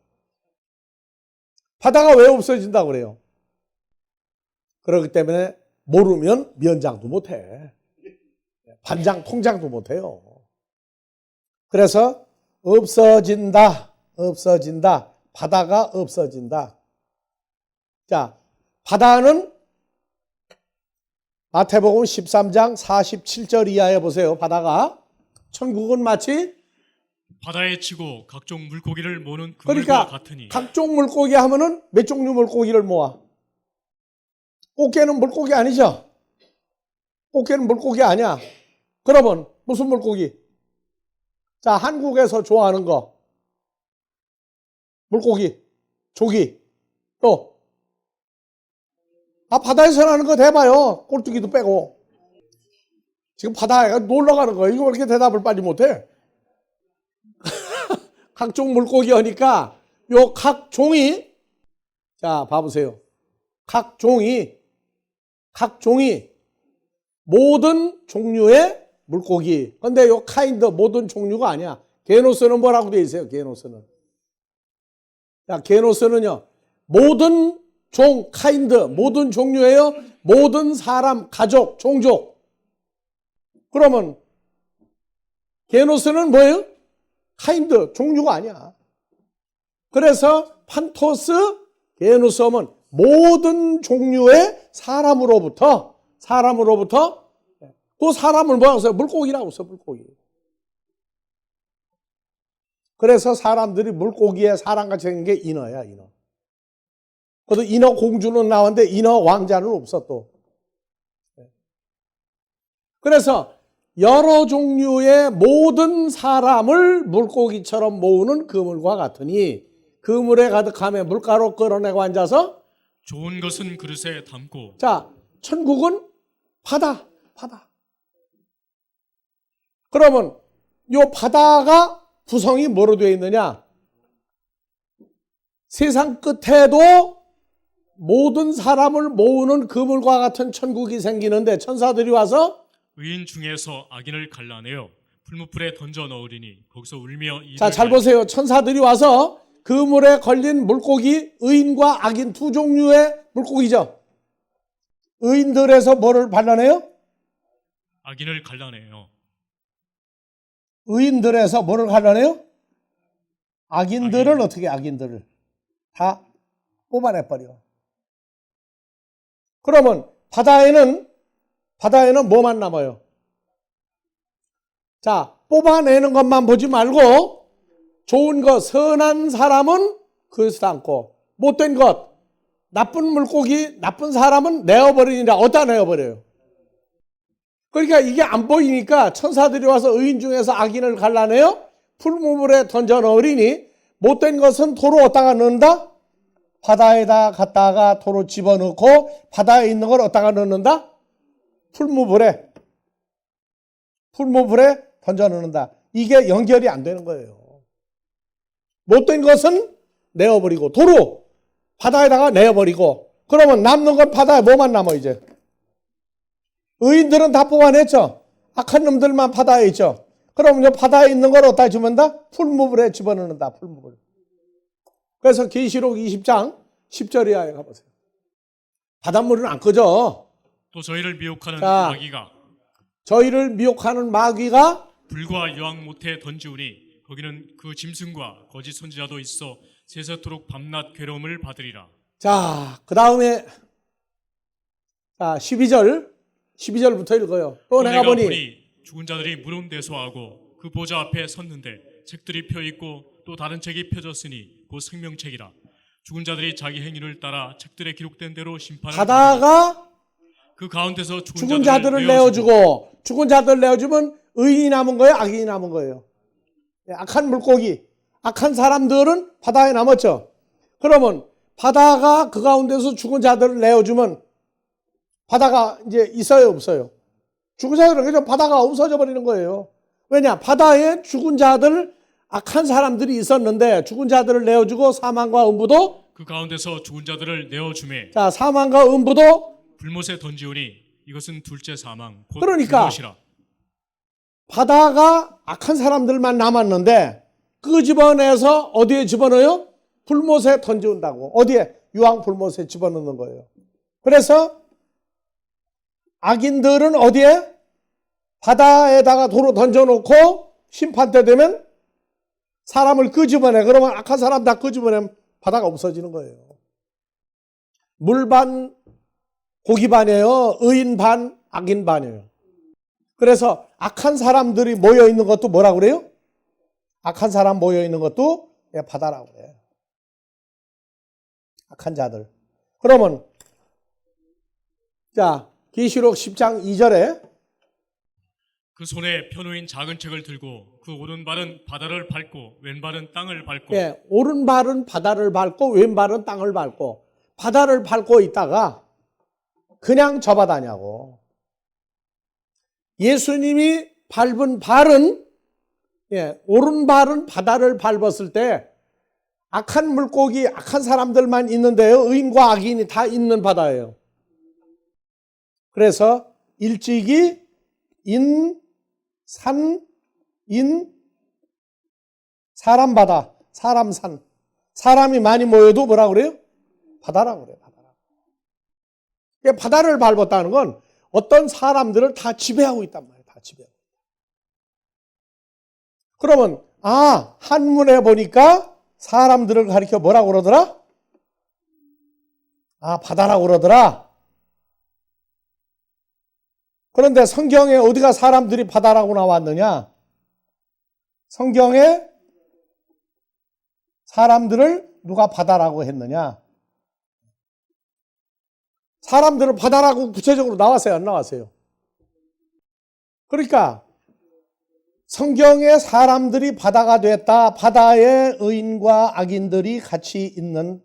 바다가 왜 없어진다고 그래요? 그렇기 때문에 모르면 면장도 못해. 반장 통장도 못해요. 그래서 없어진다. 바다가 없어진다. 자, 바다는 마태복음 13장 47절 이하에 보세요. 바다가 천국은 마치 바다에 치고 각종 물고기를 모는 그물과 그러니까 같으니 각종 물고기 하면은 몇 종류 물고기를 모아? 꽃게는 물고기 아니죠? 꽃게는 물고기 아니야. 그러면 무슨 물고기? 자, 한국에서 좋아하는 거. 물고기, 조기, 또 바다에서 나는 거 대봐요. 꼴뚜기도 빼고. 지금 바다에 놀러 가는 거예요. 이거 왜 이렇게 대답을 빨리 못해? 각종 물고기 하니까 요 각종이, 자 봐보세요. 각종이 모든 종류의 물고기. 근데 요 카인드 모든 종류가 아니야. 게노스는 뭐라고 돼 있어요? 게노스는. 자, 게노스는요. 모든 종, 카인드, 모든 종류예요. 모든 사람, 가족, 종족. 그러면 게노스는 뭐예요? 카인드, 종류가 아니야. 그래서 판토스, 게노스 하면 모든 종류의 사람으로부터 그 사람을 뭐라고 써요? 물고기라고 써, 물고기. 그래서 사람들이 물고기에 사람같이 생긴 게 인어야, 인어. 그래도 인어 공주는 나왔는데 인어 왕자는 없어 또. 그래서 여러 종류의 모든 사람을 물고기처럼 모으는 그물과 같으니 그물에 가득하며 물가로 끌어내고 앉아서 좋은 것은 그릇에 담고 자, 천국은 바다. 그러면 요 바다가 구성이 뭐로 되어 있느냐? 세상 끝에도 모든 사람을 모으는 그물과 같은 천국이 생기는데 천사들이 와서 의인 중에서 악인을 갈라내어 풀무불에 던져 넣으리니 거기서 울며 자, 잘 보세요. 천사들이 와서 그물에 걸린 물고기, 의인과 악인 두 종류의 물고기죠. 의인들에서 뭐를 발라내요? 악인을 갈라내요. 의인들에서 뭐를 갈라내요? 악인들을 어떻게 악인들을 다 뽑아내버려. 그러면 바다에는 뭐만 남아요? 자, 뽑아내는 것만 보지 말고 좋은 것, 선한 사람은 그릇에 담고 못된 것, 나쁜 물고기, 나쁜 사람은 내어버리니라. 어디다 내어버려요? 그러니까 이게 안 보이니까 천사들이 와서 의인 중에서 악인을 갈라내어 풀무불에 던져 넣으리니 못된 것은 도로 어디다가 넣는다? 바다에다 갖다가 도로 집어넣고 바다에 있는 걸 어디다가 넣는다? 풀무불에 던져 넣는다. 이게 연결이 안 되는 거예요. 못된 것은 내어버리고 도로 바다에다가 내어버리고 그러면 남는 건 바다에 뭐만 남아 이제? 의인들은 다 뽑아냈죠. 악한 놈들만 바다에 있죠. 그럼 이제 바다에 있는 걸 어디다 집어넣는다? 풀무불에 집어넣는다. 풀무불. 그래서 계시록 20장 10절 이하에 가보세요. 바닷물은 안 꺼져. 또 저희를 미혹하는 자, 마귀가 저희를 미혹하는 마귀가 불과 유황 못에 던지우니 거기는 그 짐승과 거짓 선지자도 있어 세세토록 밤낮 괴로움을 받으리라. 자, 그 다음에 12절부터 읽어요. 또 내가 보니 죽은 자들이 무덤대소하고 그 보좌 앞에 섰는데 책들이 펴 있고 또 다른 책이 펴졌으니 곧 생명책이라. 죽은 자들이 자기 행위를 따라 책들에 기록된 대로 심판을 바다가 그 가운데서 죽은 자들을 내어주고 죽은 자들을 내어주면 의인이 남은 거예요? 악인이 남은 거예요? 악한 물고기, 악한 사람들은 바다에 남았죠. 그러면 바다가 그 가운데서 죽은 자들을 내어주면 바다가 이제 있어요, 없어요? 죽은 자들은 그냥 바다가 없어져 버리는 거예요. 왜냐? 바다에 죽은 자들, 악한 사람들이 있었는데 죽은 자들을 내어주고 사망과 음부도 그 가운데서 죽은 자들을 내어주매 자, 사망과 음부도 불못에 던지우니 이것은 둘째 사망 곧 그러니까 불못이라. 바다가 악한 사람들만 남았는데 끄집어내서 어디에 집어넣어요? 불못에 던져온다고. 어디에? 유황 불못에 집어넣는 거예요. 그래서 악인들은 어디에? 바다에다가 도로 던져놓고 심판 때 되면 사람을 끄집어내. 그러면 악한 사람 다 끄집어내면 바다가 없어지는 거예요. 물 반, 고기 반이에요. 의인 반, 악인 반이에요. 그래서 악한 사람들이 모여 있는 것도 뭐라고 그래요? 악한 사람 모여 있는 것도 바다라고 그래요. 악한 자들. 그러면 자, 계시록 10장 2절에 그 손에 펴놓인 작은 책을 들고 그 오른발은 바다를 밟고 왼발은 땅을 밟고 오른발은 바다를 밟고 왼발은 땅을 밟고 바다를 밟고 있다가 그냥 저 바다냐고. 예수님이 밟은 발은 오른발은 바다를 밟았을 때 악한 물고기, 악한 사람들만 있는데요. 의인과 악인이 다 있는 바다예요. 그래서 일찍이 사람 바다, 사람 산. 사람이 많이 모여도 뭐라고 그래요? 바다라고 그래요. 바다라고. 바다를 밟았다는 건 어떤 사람들을 다 지배하고 있단 말이에요. 다 지배하고. 그러면 한문에 보니까 사람들을 가리켜 뭐라고 그러더라? 바다라고 그러더라. 그런데 성경에 어디가 사람들이 바다라고 나왔느냐? 성경에 사람들을 누가 바다라고 했느냐? 사람들을 바다라고 구체적으로 나왔어요? 안 나왔어요? 그러니까 성경에 사람들이 바다가 됐다. 바다에 의인과 악인들이 같이 있는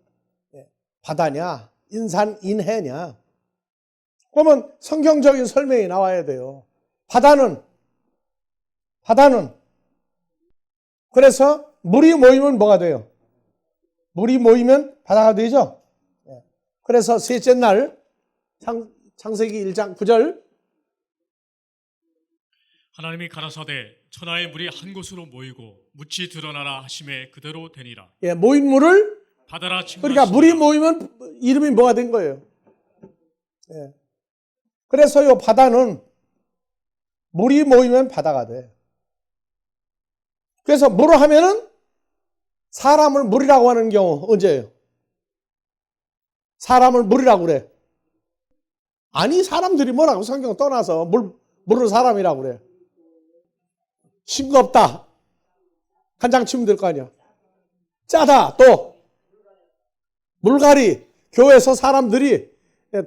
바다냐? 인산인해냐? 그러면 성경적인 설명이 나와야 돼요. 바다는 그래서 물이 모이면 뭐가 돼요? 물이 모이면 바다가 되죠? 그래서 셋째 날 창세기 1장 9절 하나님이 가라사대 천하의 물이 한 곳으로 모이고 묻이 드러나라 하심에 그대로 되니라. 모인 물을 바다라 그러니까 칭하시니라. 물이 모이면 이름이 뭐가 된 거예요? 그래서 이 바다는 물이 모이면 바다가 돼. 그래서 물을 하면은 사람을 물이라고 하는 경우 언제예요? 사람을 물이라고 그래. 아니 사람들이 뭐라고 성경 떠나서 물을 사람이라고 그래. 싱겁다. 간장 치면 될 거 아니야. 짜다. 또 물갈이. 교회에서 사람들이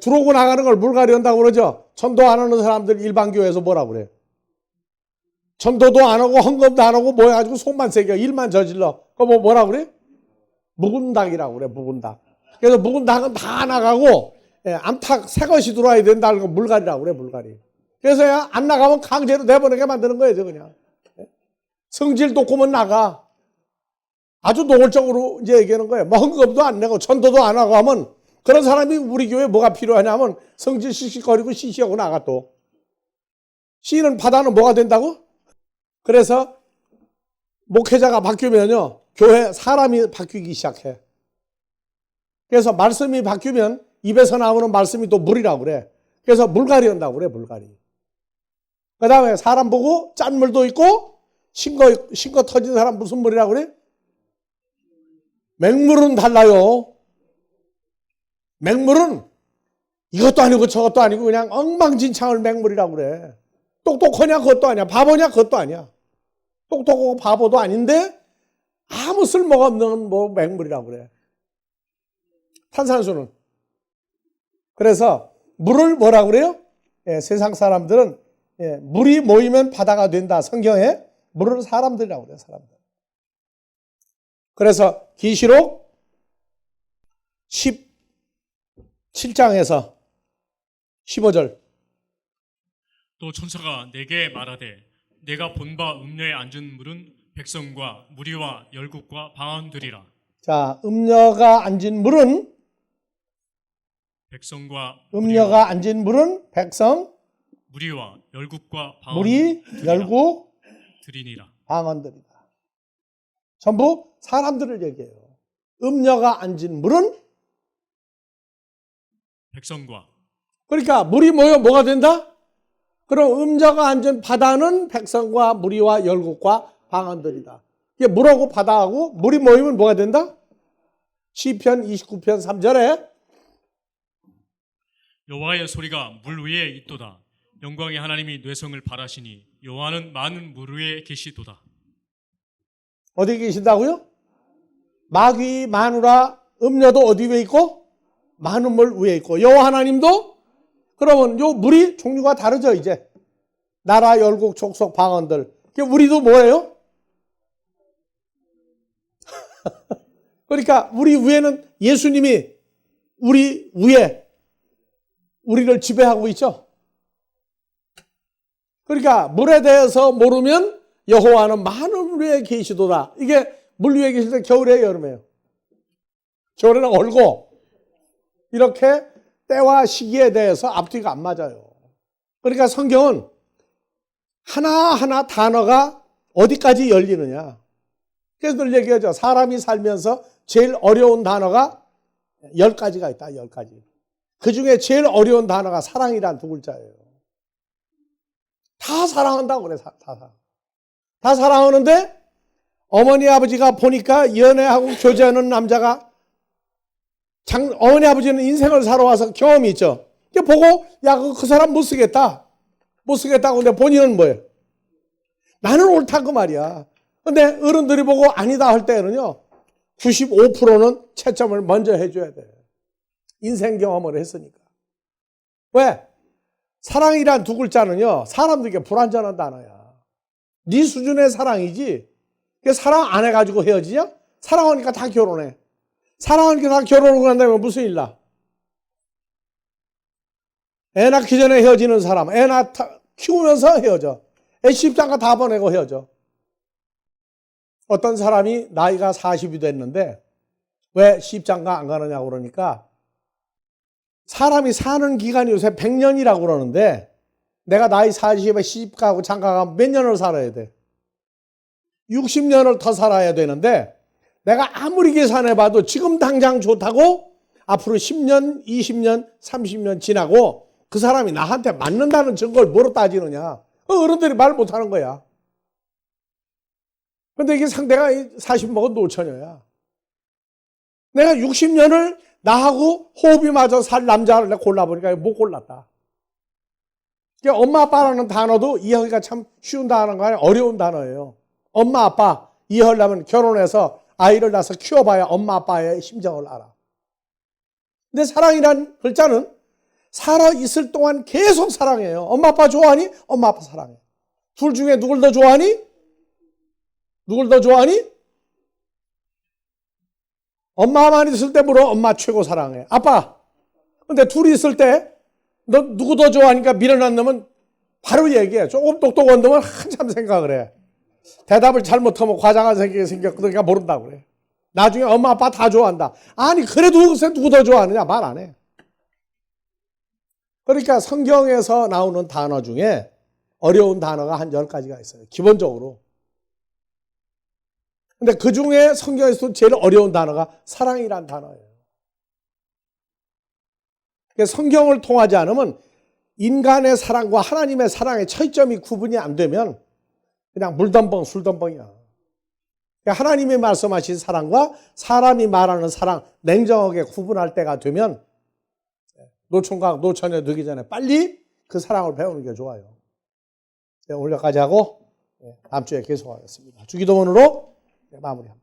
들어오고 나가는 걸 물갈이 한다고 그러죠. 전도 안 하는 사람들 일반 교회에서 뭐라고 그래. 전도도 안 하고 헌금도 안 하고 모여가지고 손만 새겨 일만 저질러. 그거 뭐라고 그래? 묵은 닭이라고 그래. 묵은 닭. 그래서 묵은 닭은 다 나가고 암탉 새것이 들어와야 된다는 거 물갈이라고 그래. 물갈이. 그래서 안 나가면 강제로 내보내게 만드는 거예요. 그냥. 성질 돋구면 나가. 아주 노골적으로 이제 얘기하는 거예요. 뭐 헌금도 안 내고 전도도 안 하고 하면 그런 사람이 우리 교회에 뭐가 필요하냐면 성질 씩씩거리고 시시하고 나가 또. 씨는 바다는 뭐가 된다고? 그래서 목회자가 바뀌면요. 교회 사람이 바뀌기 시작해. 그래서 말씀이 바뀌면 입에서 나오는 말씀이 또 물이라고 그래. 그래서 물갈이 한다고 그래. 물갈이. 그 다음에 사람 보고 짠 물도 있고 싱거 터진 사람 무슨 물이라고 그래? 맹물은 달라요. 맹물은 이것도 아니고 저것도 아니고 그냥 엉망진창을 맹물이라고 그래. 똑똑하냐 그것도 아니야. 바보냐 그것도 아니야. 똑똑하고 바보도 아닌데 아무 쓸모가 없는 맹물이라고 그래. 탄산수는. 그래서 물을 뭐라고 그래요? 세상 사람들은 물이 모이면 바다가 된다. 성경에 물을 사람들이라고 그래요. 사람들. 그래서 계시록 17장에서 15절 또 천사가 내게 말하되 내가 본 바 음녀에 앉은 물은 백성과 무리와 열국과 방언들이라. 자, 음녀가 앉은 물은 백성과 음녀가 앉은 물은 백성, 무리와 열국과 무리, 열국, 들이니라. 방언들이다. 전부 사람들을 얘기해요. 음녀가 앉은 물은 백성과. 그러니까 물이 모여 뭐가 된다? 그럼 음녀가 앉은 바다는 백성과 무리와 열국과 방언들이다. 이게 물하고 바다하고 물이 모이면 뭐가 된다? 시편 29편 3절에 여호와의 소리가 물 위에 있도다. 영광의 하나님이 뇌성을 발하시니 여호와는 많은 물 위에 계시도다. 어디 계신다고요? 마귀, 마누라, 음녀도 어디 위에 있고? 많은 물 위에 있고. 여호와 하나님도? 그러면 요 물이 종류가 다르죠, 이제. 나라, 열국, 족속, 방언들. 우리도 뭐예요? 그러니까 우리 위에는 예수님이 우리 위에 우리를 지배하고 있죠. 그러니까 물에 대해서 모르면 여호와는 많은 물 위에 계시도다. 이게 물 위에 계실 때 겨울이에요, 여름이에요? 겨울에는 얼고 이렇게 때와 시기에 대해서 앞뒤가 안 맞아요. 그러니까 성경은 하나하나 단어가 어디까지 열리느냐. 그래서 늘 얘기하죠. 사람이 살면서 제일 어려운 단어가 10가지가 있다. 10가지. 그 중에 제일 어려운 단어가 사랑이란 두 글자예요. 다 사랑한다고 그래. 다 사랑하는데 어머니 아버지가 보니까 연애하고 교제하는 남자가 어머니 아버지는 인생을 살아와서 경험이 있죠. 보고 야 그 사람 못 쓰겠다. 못 쓰겠다고. 근데 본인은 뭐예요? 나는 옳다 그 말이야. 근데 어른들이 보고 아니다 할 때는요 95%는 채점을 먼저 해줘야 돼. 인생 경험을 했으니까. 왜? 사랑이란 두 글자는요 사람들에게 불완전한 단어야. 네 수준의 사랑이지 사랑 안 해가지고 헤어지냐? 사랑하니까 다 결혼해. 사랑하니까 다 결혼을 한다면 무슨 일 나? 애 낳기 전에 헤어지는 사람, 애 키우면서 헤어져. 애 시집장가 다 보내고 헤어져. 어떤 사람이 나이가 40이 됐는데 왜 시집장가 안 가느냐고 그러니까 사람이 사는 기간이 요새 100년이라고 그러는데 내가 나이 40에 시집 가고 장가 가면 몇 년을 살아야 돼? 60년을 더 살아야 되는데 내가 아무리 계산해봐도 지금 당장 좋다고 앞으로 10년, 20년, 30년 지나고 그 사람이 나한테 맞는다는 증거를 뭐로 따지느냐. 어른들이 말 못하는 거야. 근데 이게 상대가 40 먹은 노처녀야. 내가 60년을 나하고 호흡이 맞아 살 남자를 내가 골라보니까 못 골랐다. 그러니까 엄마 아빠라는 단어도 이해하기가 참 쉬운 단어가 아니라 어려운 단어예요. 엄마 아빠 이해하려면 결혼해서 아이를 낳아서 키워봐야 엄마 아빠의 심정을 알아. 근데 사랑이란 글자는 살아있을 동안 계속 사랑해요. 엄마 아빠 좋아하니? 엄마 아빠 사랑해. 둘 중에 누굴 더 좋아하니? 누굴 더 좋아하니? 엄마만 있을 때 물어. 엄마 최고 사랑해. 아빠. 근데 둘이 있을 때 너 누구 더 좋아하니까 밀어난 놈은 바로 얘기해. 조금 똑똑한 놈은 한참 생각을 해. 대답을 잘못하면 과장하게 생겼거든. 그러니까 모른다고 그래. 나중에 엄마 아빠 다 좋아한다. 아니 그래도 글쎄 누구 더 좋아하느냐 말 안 해. 그러니까 성경에서 나오는 단어 중에 어려운 단어가 한 10가지가 있어요. 기본적으로. 근데 그 중에 성경에서 제일 어려운 단어가 사랑이란 단어예요. 그러니까 성경을 통하지 않으면 인간의 사랑과 하나님의 사랑의 차이점이 구분이 안 되면 그냥 물덤벙 술덤벙이야. 그러니까 하나님이 말씀하신 사랑과 사람이 말하는 사랑 냉정하게 구분할 때가 되면 노총각 노처녀 되기 전에 빨리 그 사랑을 배우는 게 좋아요. 오늘 여기까지 하고 다음 주에 계속하겠습니다. 주기도문으로 마무리합니다.